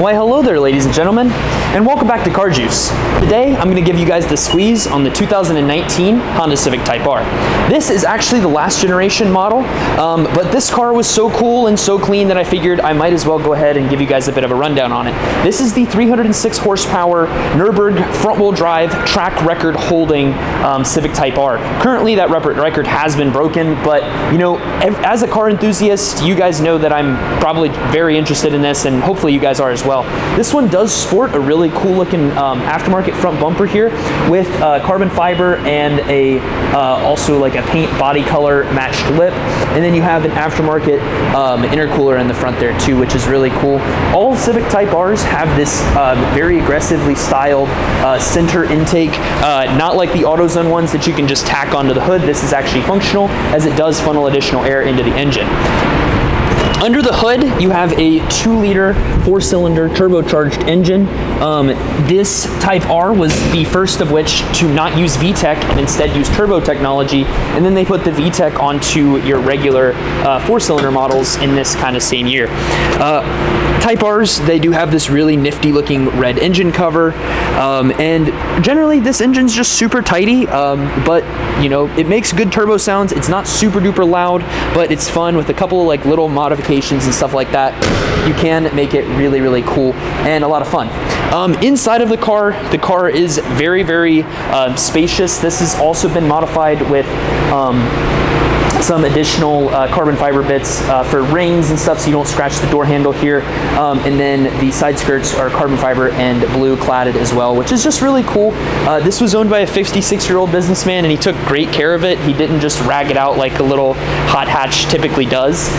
Why hello there, ladies and gentlemen, and welcome back to Car Juice. Today I'm going to give you guys the squeeze on the 2019 Honda Civic Type R. This is actually the last generation model, but this car was so cool and so clean that I figured I might as well go ahead and give you guys a bit of a rundown on it. This is the 306 horsepower Nürburgring front-wheel drive track record holding Civic Type R. Currently that record has been broken, but you know, as a car enthusiast, you guys know that I'm probably very interested in this, and hopefully you guys are as well. This one does sport a really cool looking aftermarket front bumper here with carbon fiber and a also like a paint body color matched lip, and then you have an aftermarket intercooler in the front there too, which is really cool. All Civic Type R's have this very aggressively styled center intake, not like the AutoZone ones that you can just tack onto the hood. This is actually functional as it does funnel additional air into the engine. Under the hood, you have a 2-liter 4-cylinder turbocharged engine. This Type R was the first of which to not use VTEC and instead use turbo technology, and then they put the VTEC onto your regular 4-cylinder models in this kind of same year. Type R's, they do have this really nifty looking red engine cover, and generally this engine's just super tidy, but you know, it makes good turbo sounds. It's not super duper loud, but it's fun with a couple of like little modifications and stuff like that. You can make it really, really cool and a lot of fun. Inside of the car is very, very spacious. This has also been modified with some additional carbon fiber bits for rings and stuff so you don't scratch the door handle here. And then the side skirts are carbon fiber and blue cladded as well, which is just really cool. This was owned by a 56-year-old businessman, and he took great care of it. He didn't just rag it out like a little hot hatch typically does.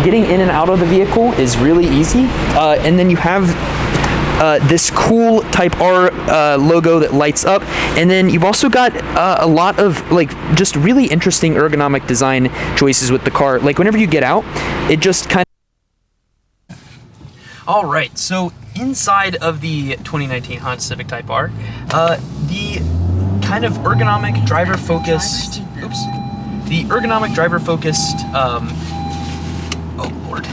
Getting in and out of the vehicle is really easy. And then you have this cool Type R logo that lights up, and then you've also got a lot of like just really interesting ergonomic design choices with the car. Like whenever you get out, it just kind of... All right, so inside of the 2019 Honda Civic Type R, the kind of ergonomic driver focused, oh Lord,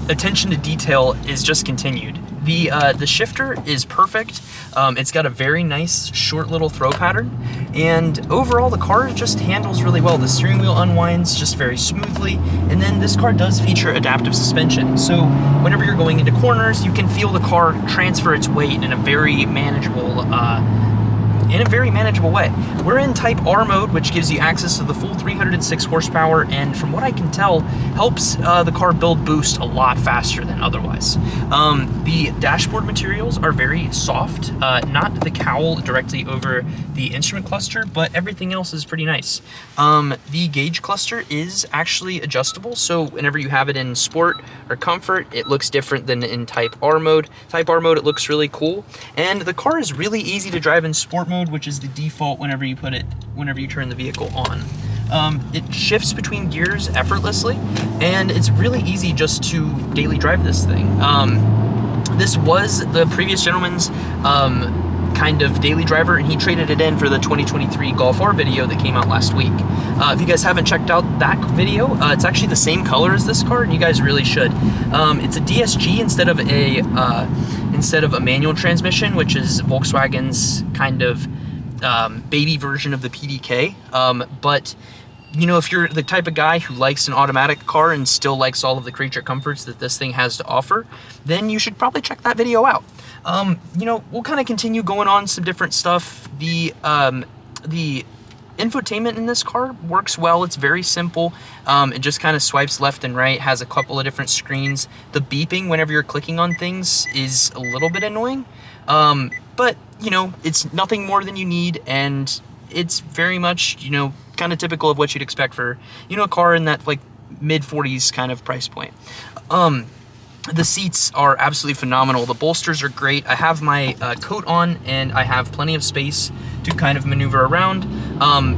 attention to detail is just continued. The shifter is perfect. It's got a very nice short little throw pattern, and overall the car just handles really well. The steering wheel unwinds just very smoothly, and then this car does feature adaptive suspension. So whenever you're going into corners, you can feel the car transfer its weight in a very manageable way. We're in Type R mode, which gives you access to the full 306 horsepower, and from what I can tell, helps the car build boost a lot faster than otherwise. The dashboard materials are very soft, not the cowl directly over the instrument cluster, but everything else is pretty nice. The gauge cluster is actually adjustable, so whenever you have it in sport or comfort, it looks different than in Type R mode. Type R mode, it looks really cool, and the car is really easy to drive in sport mode, which is the default whenever you turn the vehicle on. It shifts between gears effortlessly, and it's really easy just to daily drive this thing. This was the previous gentleman's kind of daily driver, and he traded it in for the 2023 Golf R video that came out last week. If you guys haven't checked out that video, it's actually the same color as this car, and you guys really should. It's a DSG instead of a manual transmission, which is Volkswagen's kind of baby version of the PDK. But you know, if you're the type of guy who likes an automatic car and still likes all of the creature comforts that this thing has to offer, then you should probably check that video out. You know, we'll kind of continue going on some different stuff. The infotainment in this car works well. It's very simple. It just kind of swipes left and right, has a couple of different screens. The beeping whenever you're clicking on things is a little bit annoying, but you know, it's nothing more than you need, and it's very much, you know, kind of typical of what you'd expect for, you know, a car in that like mid-40s kind of price point. The seats are absolutely phenomenal. The bolsters are great. I have my coat on, and I have plenty of space to kind of maneuver around.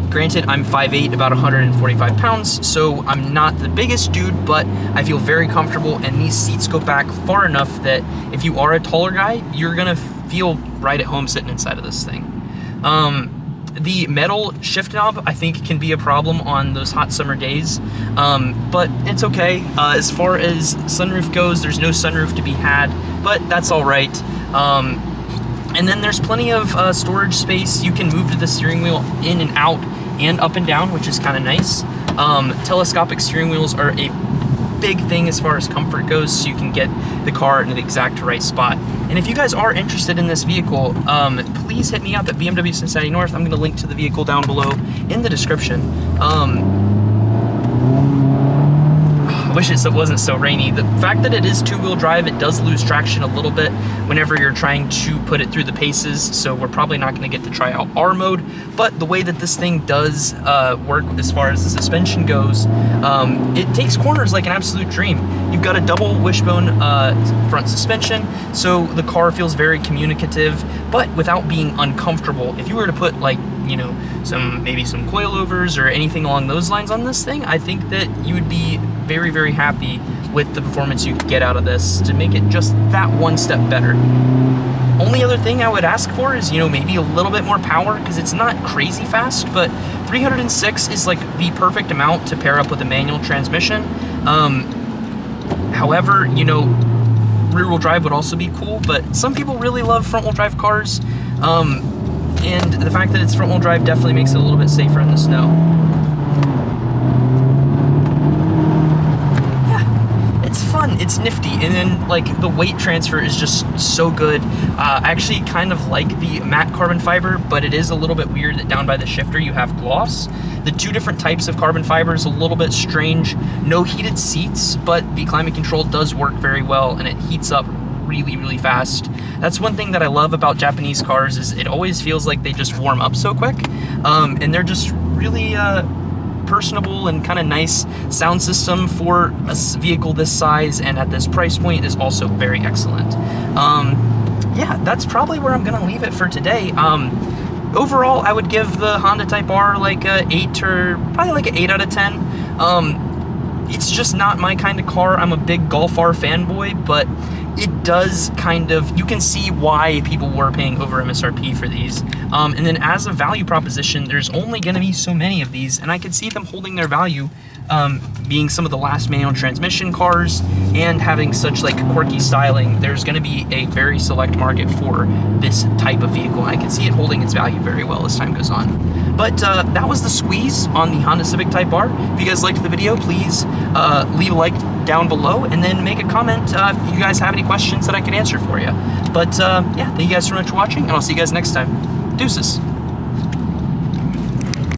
Granted, I'm 5'8", about 145 pounds, so I'm not the biggest dude, but I feel very comfortable, and these seats go back far enough that if you are a taller guy, you're gonna feel right at home sitting inside of this thing. The metal shift knob, I think, can be a problem on those hot summer days, but it's okay. As far as sunroof goes, there's no sunroof to be had, but that's all right. And then there's plenty of storage space. You can move the steering wheel in and out and up and down, which is kind of nice. Telescopic steering wheels are a big thing as far as comfort goes, so you can get the car in the exact right spot. And if you guys are interested in this vehicle, please hit me up at BMW Cincinnati North. I'm going to link to the vehicle down below in the description. I wish it wasn't so rainy. The fact that it is two-wheel drive, it does lose traction a little bit whenever you're trying to put it through the paces, so we're probably not going to get to try out R mode, but the way that this thing does work as far as the suspension goes, it takes corners like an absolute dream. You've got a double wishbone front suspension, so the car feels very communicative, but without being uncomfortable. If you were to put, like, you know, maybe some coilovers or anything along those lines on this thing, I think that you would be very, very happy with the performance you could get out of this to make it just that one step better. Only other thing I would ask for is, you know, maybe a little bit more power, because it's not crazy fast, but 306 is like the perfect amount to pair up with a manual transmission. However, you know, rear-wheel drive would also be cool, but some people really love front-wheel drive cars, and the fact that it's front-wheel drive definitely makes it a little bit safer in the snow. It's fun, it's nifty, and then like the weight transfer is just so good. I actually kind of like the matte carbon fiber, but it is a little bit weird that down by the shifter you have gloss. The two different types of carbon fiber is a little bit strange. No heated seats, but the climate control does work very well, and it heats up really, really fast. That's one thing that I love about Japanese cars, is it always feels like they just warm up so quick, and they're just really personable and kind of nice. Sound system for a vehicle this size and at this price point is also very excellent. Yeah, that's probably where I'm gonna leave it for today. Overall, I would give the Honda Type R like a 8, or probably like an 8 out of 10. It's just not my kind of car. I'm a big Golf R fanboy, but it does kind of, you can see why people were paying over MSRP for these. And then as a value proposition, there's only gonna be so many of these, and I could see them holding their value, being some of the last manual transmission cars and having such like quirky styling. There's gonna be a very select market for this type of vehicle. I can see it holding its value very well as time goes on. But that was the squeeze on the Honda Civic Type R. If you guys liked the video, please leave a like down below, and then make a comment if you guys have any questions that I can answer for you. But yeah, thank you guys so much for watching, and I'll see you guys next time. Deuces.